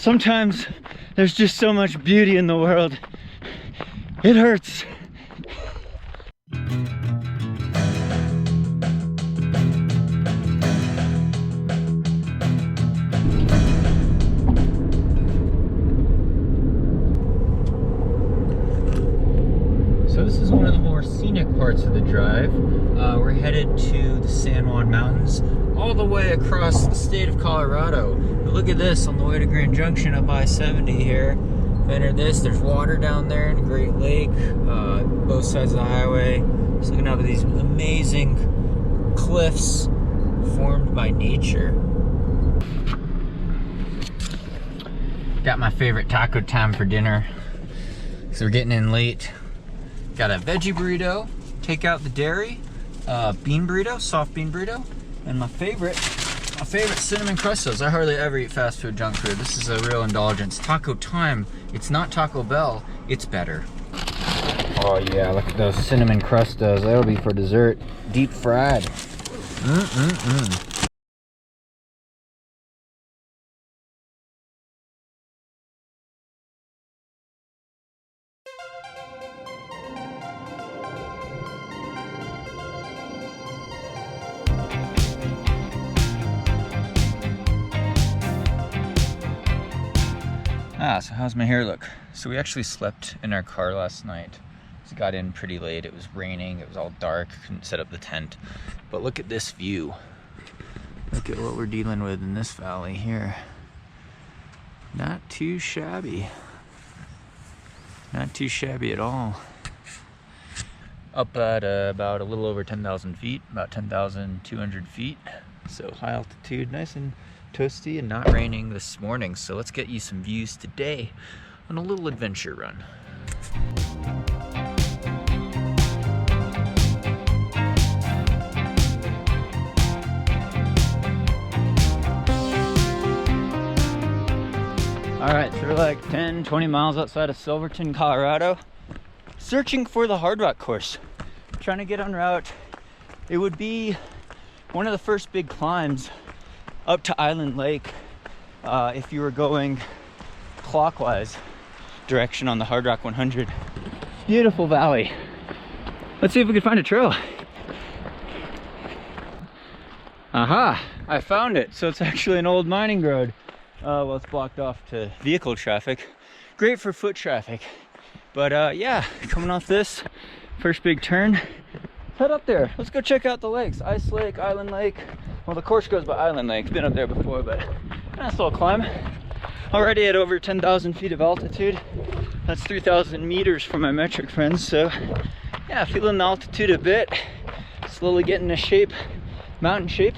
Sometimes there's just so much beauty in the world. It hurts. So this is one of the more scenic parts of the drive. We're headed to the San Juan Mountains, all the way across the state of Colorado. But look at this on the way to Grand Junction up I-70 here. Enter this, there's water down there in a Great Lake, both sides of the highway. Just looking up at these amazing cliffs formed by nature. Got my favorite taco time for dinner. So we're getting in late. Got a veggie burrito, take out the dairy, bean burrito, soft bean burrito, and my favorite cinnamon crustos. I hardly ever eat fast food, junk food. This is a real indulgence. Taco time. It's not Taco Bell, it's better. Oh yeah, look at those cinnamon crustos. That'll be for dessert. Deep fried. So how's my hair look? So we actually slept in our car last night. So got in pretty late. It was raining, it was all dark, couldn't set up the tent. But look at this view. Look at what we're dealing with in this valley here. Not too shabby. Not too shabby at all. Up at about a little over 10,000 feet, about 10,200 feet. So high altitude, nice and toasty and not raining this morning. So let's get you some views today on a little adventure run. All right, so we're like 10, 20 miles outside of Silverton, Colorado, searching for the Hardrock course. Trying to get en route. It would be one of the first big climbs up to Island Lake if you were going clockwise direction on the Hardrock 100. Beautiful valley. Let's see if we can find a trail. Aha, I found it. So it's actually an old mining road. Well, it's blocked off to vehicle traffic. Great for foot traffic. But yeah, coming off this first big turn, head up there. Let's go check out the lakes. Ice Lake, Island Lake. Well, the course goes by Island Lake. Been up there before, but nice little climb. Already at over 10,000 feet of altitude. That's 3,000 meters for my metric friends. So yeah, feeling the altitude a bit. Slowly getting to shape, mountain shape.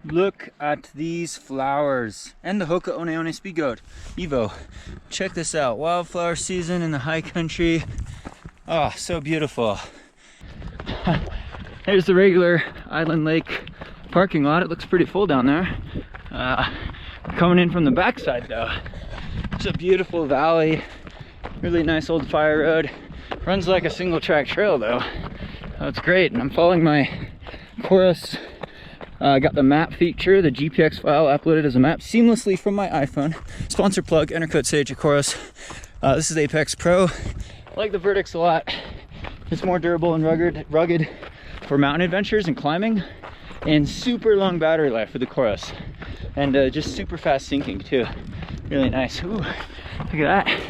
Look at these flowers and the Hoka One One Speed Goat Evo. Check this out. Wildflower season in the high country. Oh, so beautiful. There's the regular Island Lake parking lot. It looks pretty full down there. Coming in from the backside though. It's a beautiful valley. Really nice old fire road. Runs like a single track trail though. That's great. And I'm following my course. I got the map feature, the GPX file uploaded as a map seamlessly from my iPhone. Sponsor plug, enter code SAGE at Chorus. This is Apex Pro. I like the Vertex a lot. It's more durable and rugged for mountain adventures and climbing, and super long battery life with the Chorus, and just super fast syncing too. Really nice. Ooh, look at that.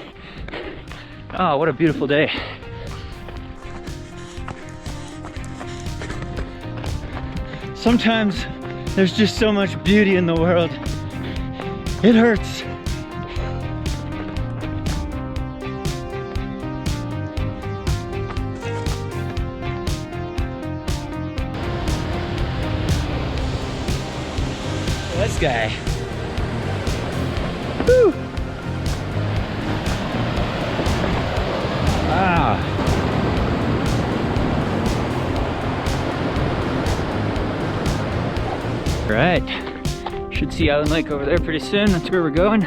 Oh, what a beautiful day. Sometimes there's just so much beauty in the world. It hurts. This guy. Woo! Wow. Right, should see Island Lake over there pretty soon. That's where we're going,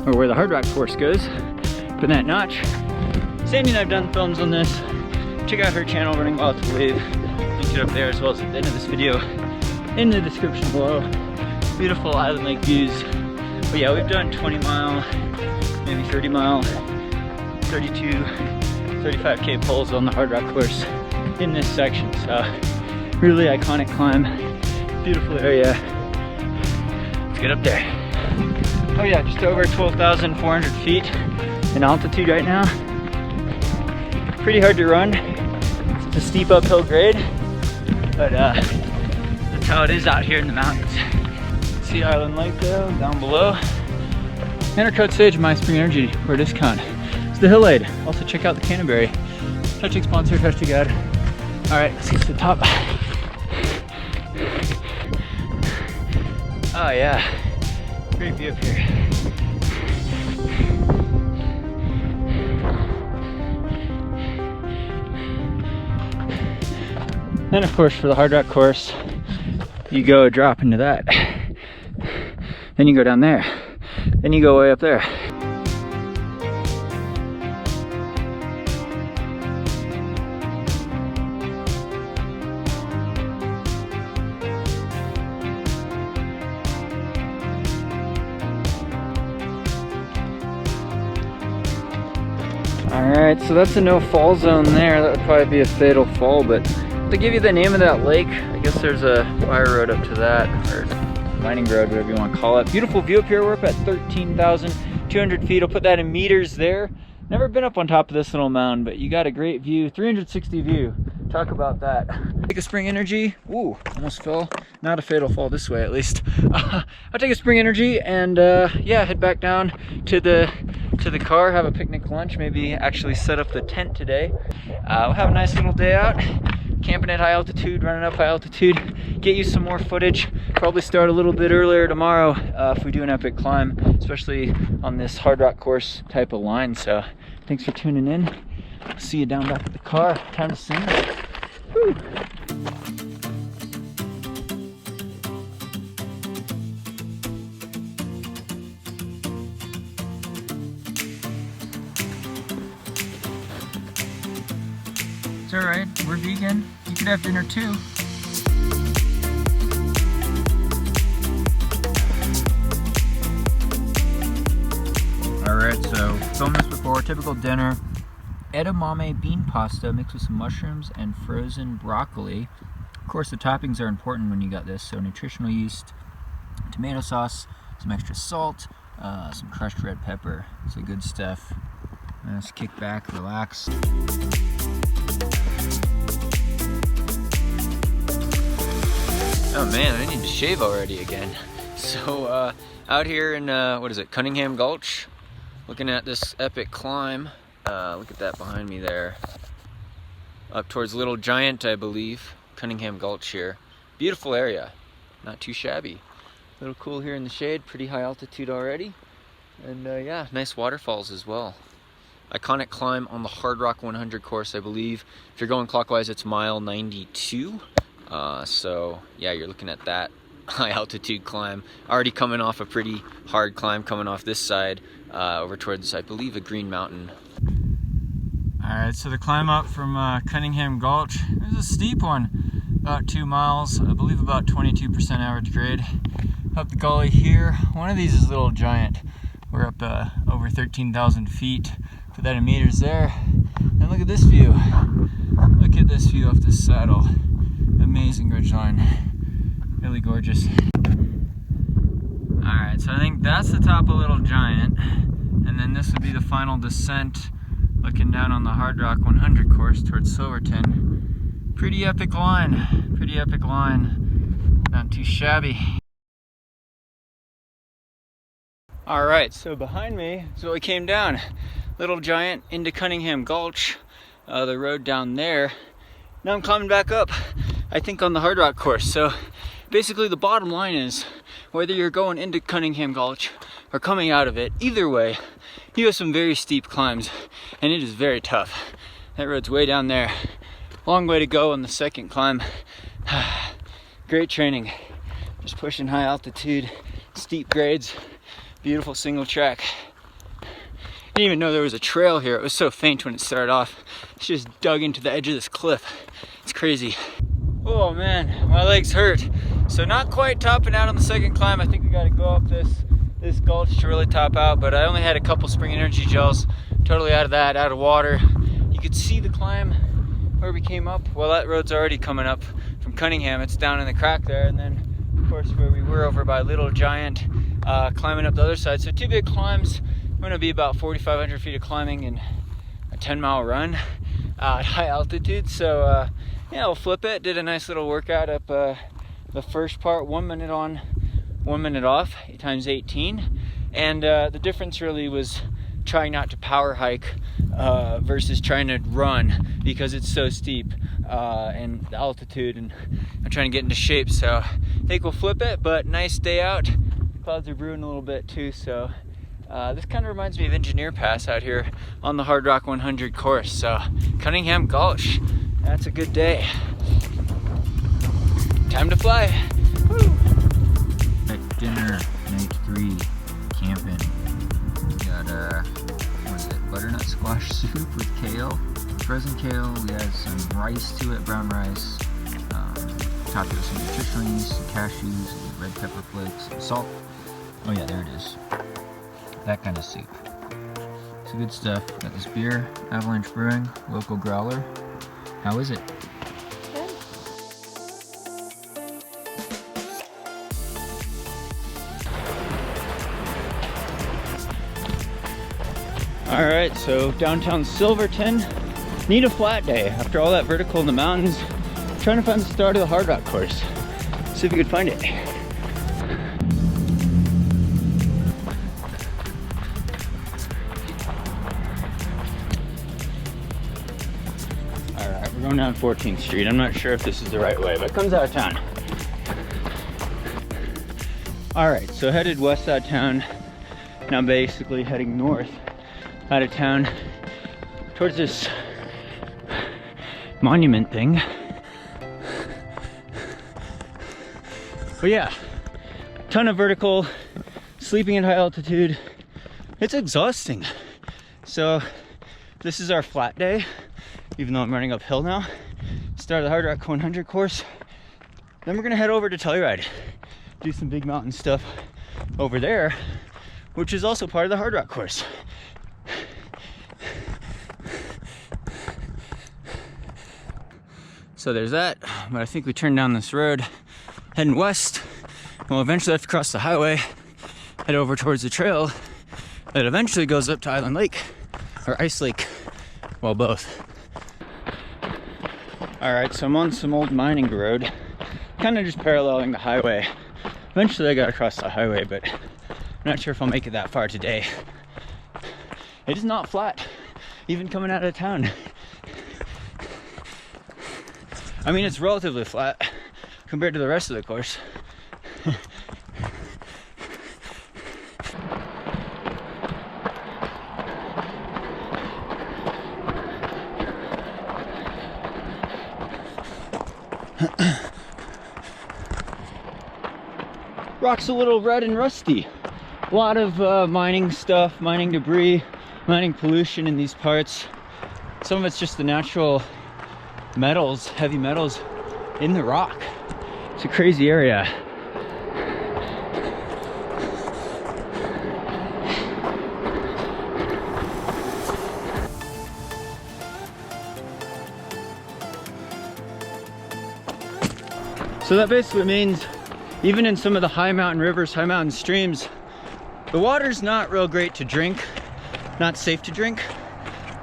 or where the Hardrock course goes. Up in that notch. Sandy and I've done films on this. Check out her channel, Running Wild to Believe. Link it up there as well as at the end of this video in the description below. Beautiful Island Lake views. But yeah, we've done 20 mile, maybe 30 mile, 32, 35K pulls on the Hardrock course in this section. So really iconic climb, beautiful area. Let's get up there. Oh yeah, just over 12,400 feet in altitude right now. Pretty hard to run. It's a steep uphill grade, but that's how it is out here in the mountains. See Island Lake though, down below. Anarcoat Sage, My Spring Energy for a discount. It's the Hill Aid. Also check out the Canterbury. Hashtag sponsor, hashtag ad. All right, let's get to the top. Oh yeah, great view up here. Then of course for the Hardrock course, you go drop into that. Then you go down there. Then you go way up there. Alright, so that's a no fall zone there. That would probably be a fatal fall, but to give you the name of that lake, I guess there's a fire road up to that, or mining road, whatever you want to call it. Beautiful view up here. We're up at 13,200 feet. I'll put that in meters there. Never been up on top of this little mound, but you got a great view, 360 view. Talk about that. Take a Spring Energy. Ooh, almost fell. Not a fatal fall this way, at least. I'll take a Spring Energy and yeah, head back down to the car, have a picnic lunch, maybe actually set up the tent today. We'll have a nice little day out, camping at high altitude, running up high altitude, get you some more footage. Probably start a little bit earlier tomorrow if we do an epic climb, especially on this Hardrock course type of line. So thanks for tuning in. See you down back at the car. Time to sing. Woo. It's alright, we're vegan. You could have dinner too. Alright, so filmed this before. Typical dinner. Edamame bean pasta mixed with some mushrooms and frozen broccoli. Of course, the toppings are important when you got this. So nutritional yeast, tomato sauce, some extra salt, some crushed red pepper. It's good stuff. Let's kick back, relax. Oh man, I need to shave already again. So out here in, what is it, Cunningham Gulch, looking at this epic climb. Look at that behind me there. Up towards Little Giant, I believe. Cunningham Gulch here. Beautiful area, not too shabby. A little cool here in the shade, pretty high altitude already. And yeah, nice waterfalls as well. Iconic climb on the Hardrock 100 course, I believe. If you're going clockwise, it's mile 92. So yeah, you're looking at that high altitude climb. Already coming off a pretty hard climb, coming off this side over towards, I believe, a green mountain. Alright, so the climb up from Cunningham Gulch, it was a steep one, about 2 miles, I believe about 22% average grade. Up the gully here, one of these is Little Giant. We're up over 13,000 feet, put that in meters there. And look at this view. Look at this view off this saddle. Amazing ridgeline, really gorgeous. Alright, so I think that's the top of Little Giant, and then this would be the final descent, looking down on the Hardrock 100 course towards Silverton. Pretty epic line, not too shabby. Alright, so behind me is what we came down. Little Giant into Cunningham Gulch, the road down there. Now I'm climbing back up, I think on the Hardrock course. So basically the bottom line is, whether you're going into Cunningham Gulch or coming out of it, either way, you have some very steep climbs, and it is very tough. That road's way down there. Long way to go on the second climb. Great training. Just pushing high altitude, steep grades, beautiful single track. I didn't even know there was a trail here. It was so faint when it started off. It's just dug into the edge of this cliff. It's crazy. Oh man, my legs hurt. So not quite topping out on the second climb. I think we got to go up this gulch to really top out, but I only had a couple spring energy gels, totally out of that, out of water. You could see the climb where we came up. Well, that road's already coming up from Cunningham. It's down in the crack there, and then of course where we were over by Little Giant, climbing up the other side. So 2 big climbs. I'm gonna be about 4,500 feet of climbing in a 10-mile run at high altitude. So yeah, we'll flip it. Did a nice little workout up the first part, 1 minute on, 1 minute off, times 18. And the difference really was trying not to power hike versus trying to run, because it's so steep and the altitude, and I'm trying to get into shape. So I think we'll flip it, but nice day out. Clouds are brewing a little bit too, so this kind of reminds me of Engineer Pass out here on the Hardrock 100 course. So Cunningham Gulch, that's a good day. Time to fly. Woo. At dinner, night 3, camping. We got what is it? Butternut squash soup with kale, frozen kale. We had some rice to it, brown rice. Topped it with some nutritionals, some cashews, some red pepper flakes, some salt. Oh yeah, there it is. That kind of soup. It's good stuff. Got this beer, Avalanche Brewing, local growler. How is it? All right, so downtown Silverton, need a flat day. After all that vertical in the mountains, trying to find the start of the Hardrock course. See if we could find it. All right, we're going down 14th Street. I'm not sure if this is the right way, but it comes out of town. All right, so headed west out of town. Now basically heading north out of town towards this monument thing. But yeah, ton of vertical, sleeping at high altitude. It's exhausting. So this is our flat day, even though I'm running uphill now. Start of the Hardrock 100 course. Then we're gonna head over to Telluride, do some big mountain stuff over there, which is also part of the Hardrock course. So there's that, but I think we turned down this road, heading west. We'll eventually have to cross the highway, head over towards the trail that eventually goes up to Island Lake, or Ice Lake, well, both. All right, so I'm on some old mining road, kind of just paralleling the highway. Eventually I gotta cross the highway, but I'm not sure if I'll make it that far today. It is not flat, even coming out of town. I mean, it's relatively flat compared to the rest of the course. Rock's a little red and rusty. A lot of mining stuff, mining debris, mining pollution in these parts. Some of it's just the natural metals, heavy metals in the rock. It's a crazy area. So that basically means even in some of the high mountain rivers, high mountain streams, the water's not real great to drink, not safe to drink,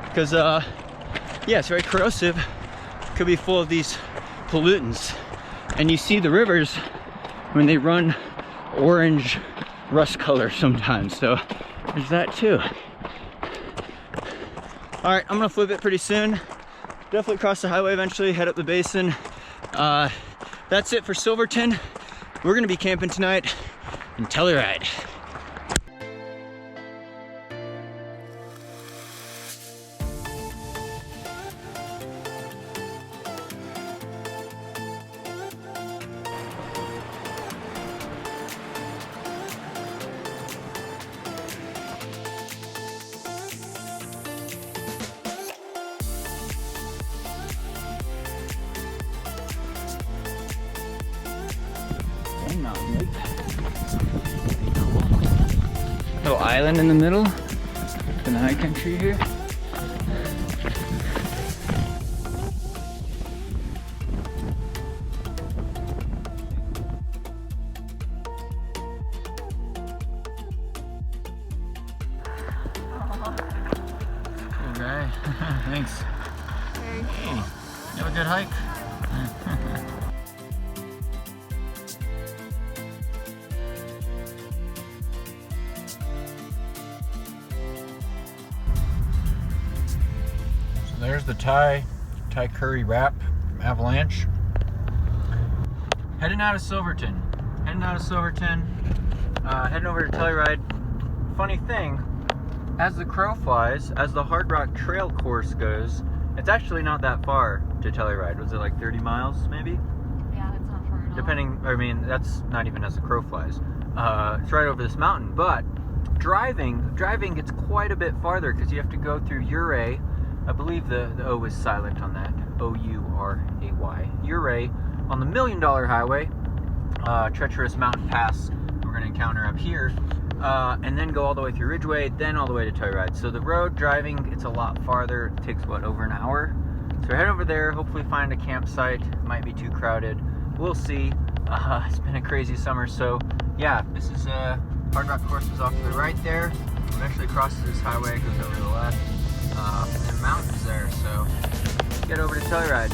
because yeah, it's very corrosive. Could be full of these pollutants, and you see the rivers when they run orange rust color sometimes, so there's that too. All right, I'm gonna flip it pretty soon. Definitely cross the highway eventually, head up the basin. That's it for Silverton. We're gonna be camping tonight in Telluride. island in the middle, in the high country here. Cool guy. Thanks. Hey, you have a good hike. There's the Thai curry wrap from Avalanche. Heading out of Silverton. Heading over to Telluride. Funny thing, as the crow flies, as the Hardrock trail course goes, it's actually not that far to Telluride. Was it like 30 miles maybe? Yeah, it's not far at all. Depending, I mean, that's not even as the crow flies. It's right over this mountain, but driving gets quite a bit farther because you have to go through Ouray. I believe the O is silent on that. O-U-R-A-Y. Ouray on the $1 Million Highway. Treacherous mountain pass we're going to encounter up here. And then go all the way through Ridgeway, then all the way to Telluride. So the road driving, it's a lot farther. It takes, what, over an hour? So head over there, hopefully find a campsite. Might be too crowded. We'll see. It's been a crazy summer. So yeah, this is Hardrock course is off to the right there. Eventually crosses this highway, goes over to the left. And then mountains there, so let's get over to Telluride.